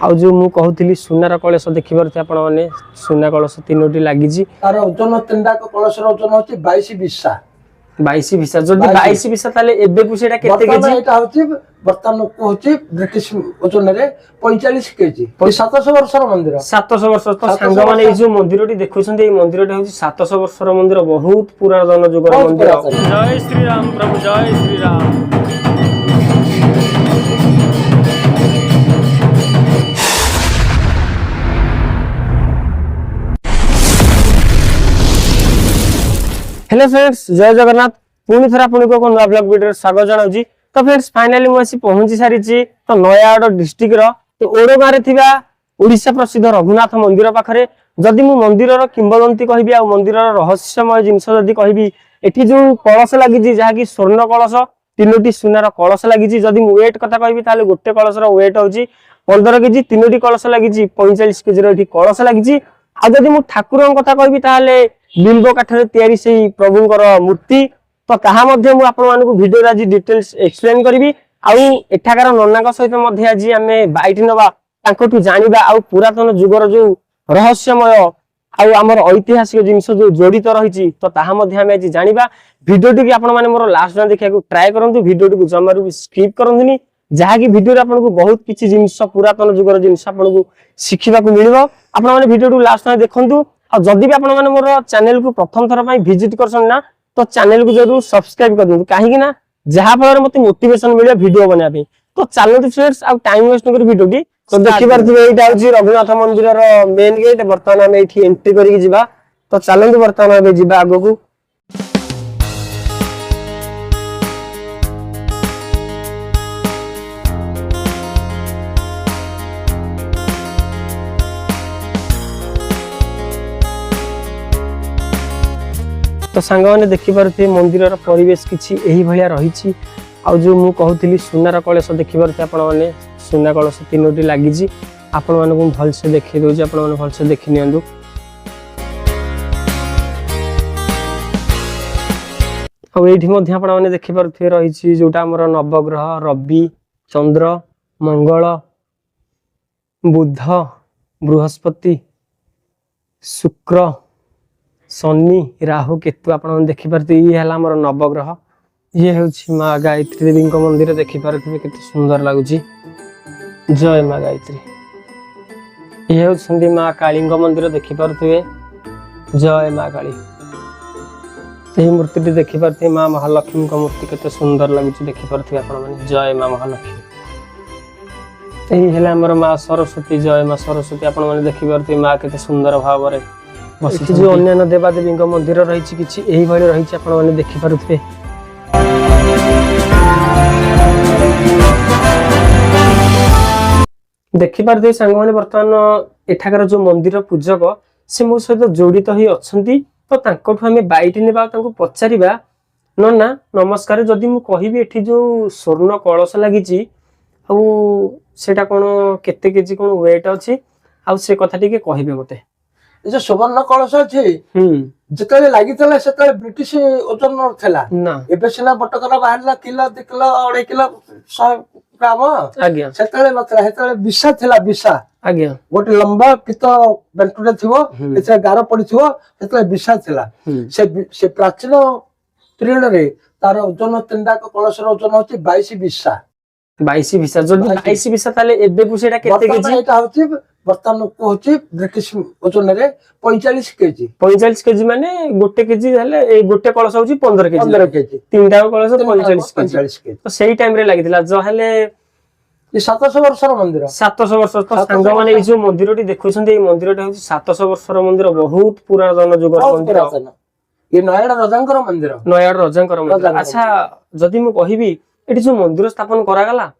आउ जो मु कहूली सुनार कलश देखि पारे आपण माने सुना कलश तीनोटी लागिजी तार ओजन तीनटा कलश ओजन होची 22 बिस्सा 22 बिसा जदी 22 बिसा ताले एबे को सेटा केते केजी एटा होची वर्तमान को होची ब्रिटिश ओजन रे 45 केजी 700 वर्षर मंदिर 700 वर्ष तो संग माने जो मंदिरटी देखुछन ए मंदिरटी होची 700 वर्षर मंदिर बहुत पुरातन जुगर मंदिर जय श्री राम प्रभु जय श्री राम हेलो फ्रेंड्स जय जगन्नाथ पुणी थर आपन को नया ब्लॉग वीडियो स्वागत जनाउजी। तो फ्रेंड्स फाइनली मु आसी पहुंची सारी तो नयागढ़ डिस्ट्रिक्ट रो तो ओडो गारे थिबा ओडिसा प्रसिद्ध रघुनाथ मंदिर पाखरे जदि मु मंदिर रो किंवदंती कहबी आ मंदिर रो रहस्यमय जिंस जदि कहबी एठी जो कलश लागि जी जहा कि स्वर्ण कलश तीनोटी सुनार कलश लागि जी जदि मु वेट कथा कहबी ताले गोटे कलश रो वेट होची 15 केजी तीनोटी कलश लागि जी 45 केजी रो एठी कलश लागि जी आ जदि मु ठाकुरन कथा कहबी ताले बिंब काठरे तयारी सेही प्रभुंकर मूर्ति तो ताहा मध्ये मु आपण मानकु वीडियो आज डिटेल्स एक्सप्लेन करबी आउ एठाकार नन्नाक सहित मध्ये आज आमे बाइट नबा तांकोटु जानिबा आउ पुरातन जुगर जो रहस्यमय आउ हमर ऐतिहासिक जिंस जो जडित रहिछि तो ताहा मध्ये आमे आज जानिबा वीडियोटी कि आपण माने मोर लास्ट ना देखिया को ट्राई करंतु वीडियोटी को जमारु भी स्किप करंतुनी जहा कि वीडियो रे आपण को बहुत किछि जिंस पुरातन जुगर जिंस आपण को शिखिबा को मिलिबो आपण माने वीडियोटी लास्ट ना देखंतु आ जदि भी आपण माने मोर चैनल को प्रथम थर पई विजिट करसन ना तो चैनल को जरूर सब्सक्राइब कर दो काहे कि ना जहा फल मते मोटिवेशन मिले वीडियो बना पे तो चैनल फ्रेंड्स आ टाइम वेस्ट कर वीडियो तो देखि पारथिबे एटा होची रघुनाथ मंदिर रो मेन गेट वर्तमान हम एठी एंट्री करिक जिबा तो चलंतु वर्तमान हम जिबा आगो को तो सांग मैंने देखि पारे मंदिर परिवेश किछि एही भलिया रहिछि आ जो मु कहूली सुनार कलश देखि पारे आपण माने सुना कलश तीनोटी लागिछि आपण मानकु भल से देखि दोछि आपण माने भल से देखि नियंदु आ एठी मध्ये आपण माने देखि पारे रहिछि जोटा हमर नवग्रह रवि चंद्र मंगल बुध बृहस्पति शुक्र शनि राहु केतु आपण देखि पारथि ये हला हमर नवग्रह ये होछि मां गायत्री देवी को मंदिर देखि पारथि केते सुंदर लागुची जय मां गायत्री ये होछि मां काली को मंदिर देखि पारथि जय मां काली एही मूर्ति देखि पारथि मां महालक्ष्मी को मूर्ति केते सुंदर लागुची देखि पारथि आपण माने जय मां महालक्ष्मी एही हला हमर मां सरस्वती जय मां सरस्वती आपण माने देखि पारथि मां केते सुंदर भाव रे बसी जो अन्य देवादेवी मंदिर रही किछि एही भली रही आपण माने देखि पारुथबे देखि पारथि संग माने वर्तमान एठाकर जो मंदिर पूजक से मो सहित जोड़ित ही अछंती तो तांकोठु हमें बाइट नेबा तांको पचारिबा नन्ना नमस्कार जदि मु कहिबी एठी जो स्वर्ण कलश लागिछि आ सेटा कोन केते केजी कोन वेट अछि आ से कथा टिके कहिबे मते जो सुवर्ण कलश अछि जतले लागितले सेतले ब्रिटिश ओजन थला ना एबे सिना बटकरा बाहरला किलो 2 किलो 2.5 किलो 100 ग्राम आज्ञा सेतले नथला सेतले बिसा थला बिसा आज्ञा गोटे लंबा पित बेंटुडे थिवो एतरे गारो पडिथिवो सेतले बिसा थला से प्राचीन पीरियड रे तार ओजन तीनटा कलश रो ओजन होची 22 बिसा 22 बिसा जदि 22 बिसा ताले एबे को सेटा केते केजी एटा होची वर्तमान को होची ब्रिटिश ओजन रे 45 केजी 45 केजी माने गोटे केजी हले ए गोटे कलश होची 15 केजी तीनटा कलश 45 केजी तो सेही टाइम रे लागितला जो हले ये 700 वर्षर मंदिर 700 वर्ष तो संग माने ए जो मंदिरटी देखुछन ए मंदिरटी होची 700 वर्षर मंदिर बहुत पुरातन जुगर मंदिर ये नयागढ़ राजांकर मंदिर नयागढ़ राजांकर मंदिर अच्छा जदि मु कहिबी एठी जो मंदिर स्थापन करा गला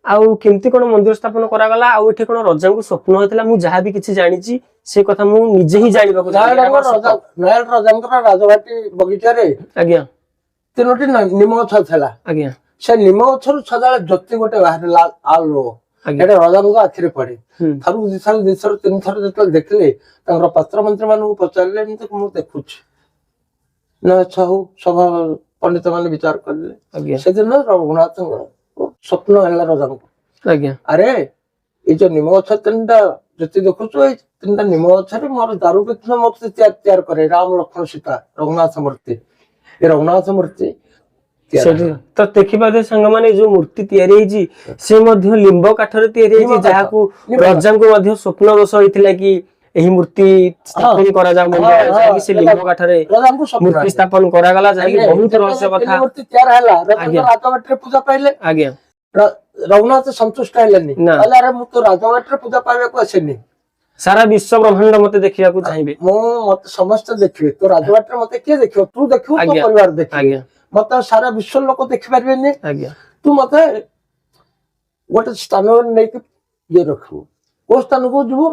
आउ केमती कोन मंदिर स्थापन करा गला आउ एठी कोन राजा को स्वप्न होतला मु जहा भी किछि जानिछि से कथा मु निजे ही जानिबा को नयागढ़ राजांकर राजवाटी बगीचा रे आज्ञा तीनोटी निम गछ थला आज्ञा से निम गछर सदाले जति गोटे बाहर लाल आलो एटा राजा को आखिरे पड़े थारु दिसर तीन थर जतल देखले तांकर पत्र मंत्री मानु पचारले मते मु देखुछि न अच्छा हो सभा पंडित माने विचार करले से दिन रघुनाथ स्वप्न हल्ला राजा को आज्ञा अरे ये जो निम गछ 3टा जति देखुछु ए 3टा निम गछ रे मोर दारू विघ्न मूर्ति तैयार करे राम लक्ष्मण सीता रघुनाथ मूर्ति ये रघुनाथ मूर्ति तो देखिपारे संग माने जो मूर्ति तैयारी होईची से मध्य लिंब काठरे तैयारी होईची जहा को राजा को मध्य स्वप्न दोष होइथिला कि एही मूर्ति स्थापन करा जा मंदिर जहा कि से लिंब काठरे मूर्ति स्थापन करा गला जहा कि बहुत रहस्य कथा मूर्ति तैयार हला राजवाटरे पूजा पाइले आज्ञा रघुनाथ संतुष्ट हेलेनी कहला अरे मु तो राजवाटरे पूजा पाइबे को आसेनी सारा विश्व ब्रह्मांड मते देखिया को चाहिबे मु मते समस्त देखिबे तो राजवाटरे मते के देखियो तू देखियो तो परिवार देखियो आज्ञा मत सारा विश्व लोक देखि पारबेनी आज्ञा तू मते गोटे स्थान नै कि ये रखू ओ स्थान को जबो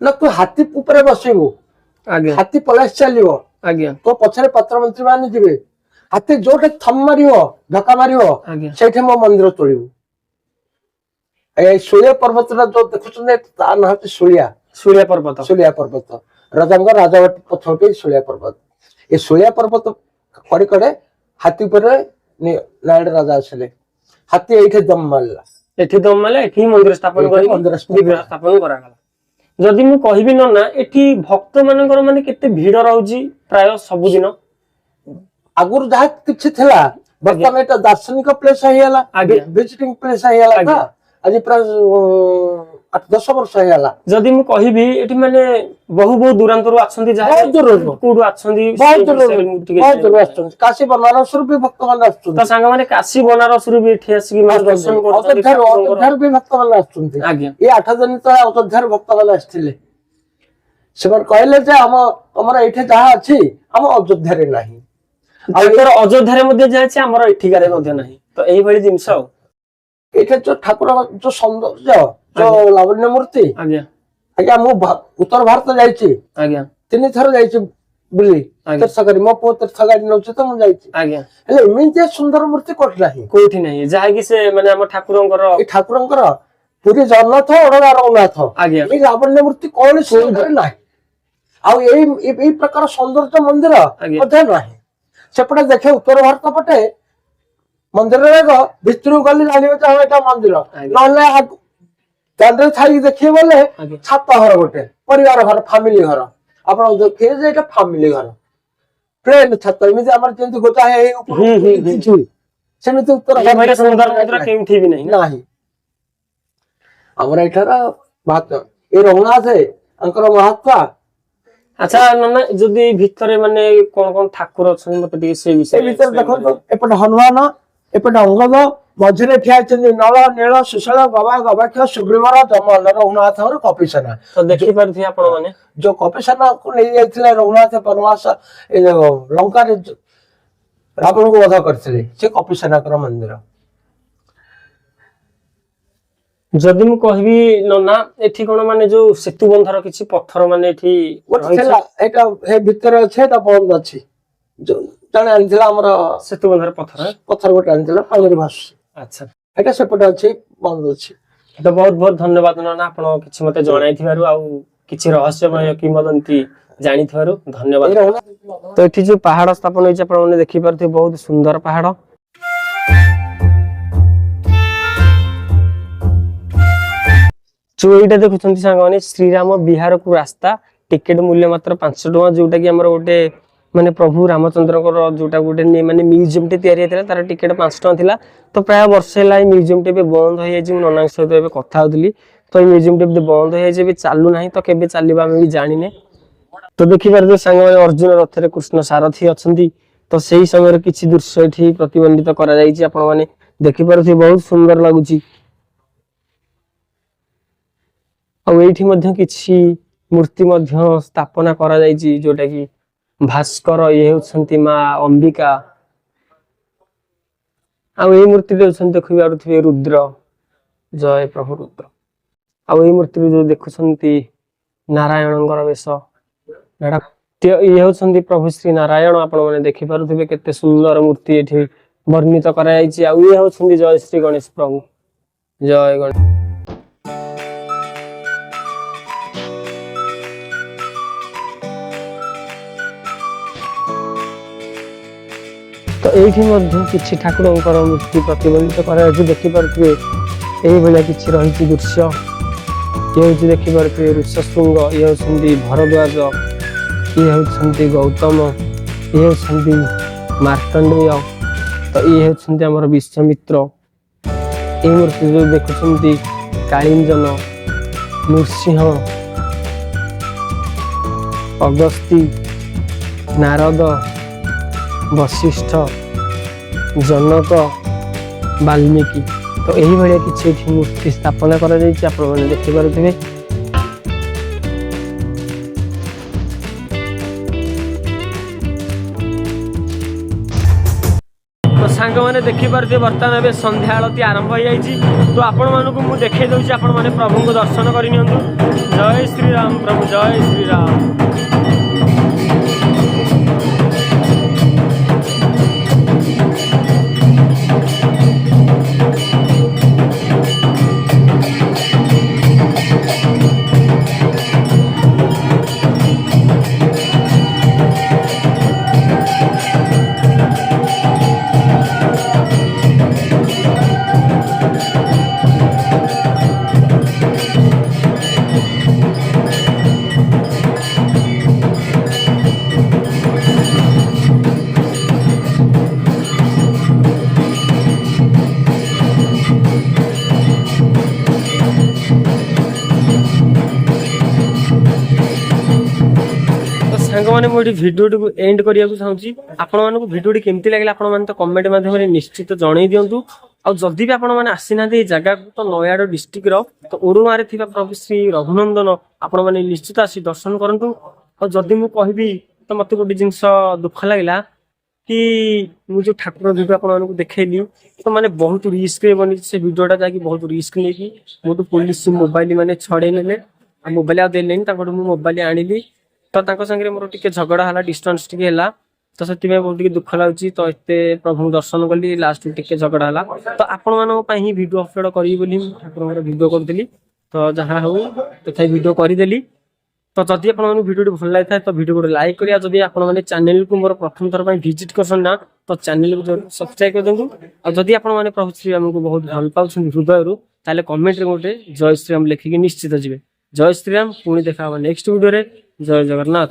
ना तू हाथी ऊपर बसेबो आज्ञा हाथी पलाश चलिबो आज्ञा तो पछरे पत्र मंत्री माने जिबे हाथी जोटे थम मारियो धक्का मारियो आज्ञा सेठे मो मंदिर तोड़िबो ए सूर्य पर्वतरा जो देखुछने ता ना होती सूर्य पर्वत राजांग राजावटी पथटे सूर्य पर्वत ए सूर्य पर्वत कड़ी कड़े हाथी पर नारायण राजा आसले हाथी एठे दम मारला एठी मंदिर स्थापन करी विग्रह स्थापन करा गला जदि मु कहबी न ना एठी भक्त मानकर माने केते भीड़ रहउची प्राय सब दिन आगुर जहा किछि थला वर्तमान एटा दार्शनिक प्लेस हेला विजिटिंग प्लेस हेला का आज प्राय 8-10 वर्ष हेला जदि मु कहबी एठी माने बहु दूरांतरु आछंती जहा कोडु आछंती बहुत दूर आछंती काशी बनारस रु भी भक्त मान आछंती त संग माने काशी बनारस रु भी एठी आसी दर्शन करछंती अयोध्या भी भक्त मान आछंती आज्ञा ये 8 दिन तो अयोध्या भक्त मान आछथिले सेबर कहले जे हमर एठी जहा अछि हम अयोध्या रे नाही आगर अयोध्या रे मध्ये जायछि हमर एठिकारे मध्ये नाही तो एही भली जिंस एठे जो ठाकुर जो सौंदर्य जो लावण्य मूर्ति आज्ञा आज्ञा मु उत्तर भारत जायछि आज्ञा 3 थर जायछि बुली तीर्थगाड़ी मो पो तीर्थगाड़ी नउछि त मु जायछि आज्ञा हेले एमिते सुंदर मूर्ति कोठ नाही कोठी नाही जाहा कि से माने हम ठाकुरंकर ए ठाकुरंकर पुरी जगन्नाथ ओडगा रघुनाथ आज्ञा ए लावण्य मूर्ति कोन सुंदर नाही आ एई प्रकार सौंदर्य मंदिर अधे नाही सेपटे देखे उत्तर भारत पटे मंदिर रे भितरु गली जानिबे चाहे एटा मंदिर नहले दांडे थाई देखिए बोले छात घर गोटे परिवार घर फैमिली घर आपण देखिए जे एटा फैमिली घर प्लेन छात एमिति हमर जेंति गोटा है ऊपर सेमिति उत्तर भारत सुंदर मंदिर केउठी भी नहीं नाही हमर एठारा बात ए रघुनाथ है अंकर महात्मा अच्छा नना जदी भितरे माने कोन ठाकुर अछन मते टिके से विषय भीतर देखो तो एपट हनुमान एपट अंगद मझरे ठिया चंदी नल नील सुशल गवा गवाक्ष सुग्रीवर जमल रघुनाथ और कपिसेना तो देखि परथि आपण माने जो कपिसेना को ले जाइथिले रघुनाथ वनवास ए लंका रे रावण को वध करथिले से कपिसेना कर मंदिर जदि मु कहबी नना एठी कोन माने जो सेतु बंधर किछि पत्थर माने एठी ओठला एटा हे भीतर अछि एटा बंद अछि जो जने आनिथिला हमर सेतु बंधर पत्थर गोटे आनिथिला पागरी भास अच्छा एटा सेपट अछि बंद अछि तो बहुत बहुत धन्यवाद नना आपण किछि मते जणाई थिबारु आ किछि रहस्यमय किंवदंती जानि थिबारु धन्यवाद तो एठी जो पहाड़ स्थापन होइछ आपण माने देखि परथि बहुत सुंदर पहाड़ जो एटा देखुछंती सांग माने श्रीराम बिहार को रास्ता टिकट मूल्य मात्र 500 टका जोटा कि हमर गोटे माने प्रभु रामचंद्र को जोटा गोटे माने म्यूजियम टे तयारी हेतला तार टिकट 500 टका थिला तो प्राय वर्ष हैला ए म्यूजियम टे बंद होय जे नना सहित एबे कथा होतली तो ए म्यूजियम टे बंद होय जे चालू नाही तो केबे चालिबा हम भी जानिने तो देखि पारे सांग माने अर्जुन रथ रे कृष्ण सारथी अछंती तो सेही समय किछि दृश्य एठी प्रतिबंधित करा जाईछि आपण माने देखि पारथि बहुत सुंदर लागुची और एठी मध्य किछि मूर्ति मध्य स्थापना करा जाईछि जोटा कि भास्कर ये होछंती मां अंबिका आ ए मूर्ति रे होछंती देखि आरुथि रुद्र जय प्रभु रुद्र आ ए मूर्ति रे जो देखुछंती नारायणंकर वेश एटा ये होछंती प्रभु श्री नारायण आपण माने देखि पारुथिबे केते सुंदर मूर्ति एठी वर्णित करा जाईछि आ ये होछंती जय श्री गणेश प्रभु जय गणेश तो एठी मध्य किछि ठाकुरंकर मूर्ति प्रतिबंधित करा जे देखि परथि एही भलिया किछि रहिछि दृश्य ये हूँ देखिपे ऋषशृंग, ये होती भरद्वाज, ये होती गौतम, ये होती मार्कंडेय, तो ये होती आमर विश्वामित्र। ये मूर्ति जो देखुंत कालिंजन, नृसिंह, अगस्ती, नारद, वशिष्ठ, जनक, वाल्मीकि, तो यही भाया किसी मूर्ति स्थापना कर देखिपे। तो सांग मैंने देखिपे बर्तमान ए संध्या आलती आरंभ हो जाएगी। तो आपण मानक मुझे देखे दूसरी आपण मैंने प्रभु को दर्शन करनी। जय श्रीराम प्रभु, जय श्रीराम। सांग मैंने मुझे भिडियो को एंड करने को चाहूँगी। आपण मानक भिडियो केमती लगे आपण मैंने तो कमेंट माध्यम निश्चित जन दिंतु। आदि भी आपण मैंने आसी ना जगह तो नयागढ़ डिस्ट्रिक्ट तो ओरुगाँ प्रभु श्री रघुनंदन आपण मैंने निश्चित आसी दर्शन करूँ। और जदि मुझे कहबी तो मत गोटे जिनस दुख लगे कि मुझे ठाकुर भिडियो आपको देखली तो मैंने बहुत रिस्क बनी से भिडियोटा जाकि बहुत रिस्क नहीं मोटू पुलिस मोबाइल मैंने छड़े ने मोबाइल आ देले मोबाइल आनिली तो संगे मोर टिके झगड़ा है डिस्टेंस टिके है तो से बहुत दुख लगुच। तो एते प्रभु दर्शन कली लास्ट टिके झगड़ा है तो आपण मानी भिडियो अपलोड करी ठाकुर भिडियो करी तो जहाँ हो तथा भिडियो करदेली। तो जदि आपको भिडियो भल लगी तो भिडियो को लाइक करिया। जदि आपने चैनल को मोर प्रथम थर विजिट कर ना तो चैनल को जरूर सब्सक्राइब कर दिंतु। और जदि आपने प्रभु श्रीराम को बहुत भल पाँच हृदय ताले कमेंट रे गोटे जय श्रीराम लिखिकी निश्चित जी। जय श्रीराम। पुणी देखा नेक्स्ट वीडियो रे। जय जगन्नाथ।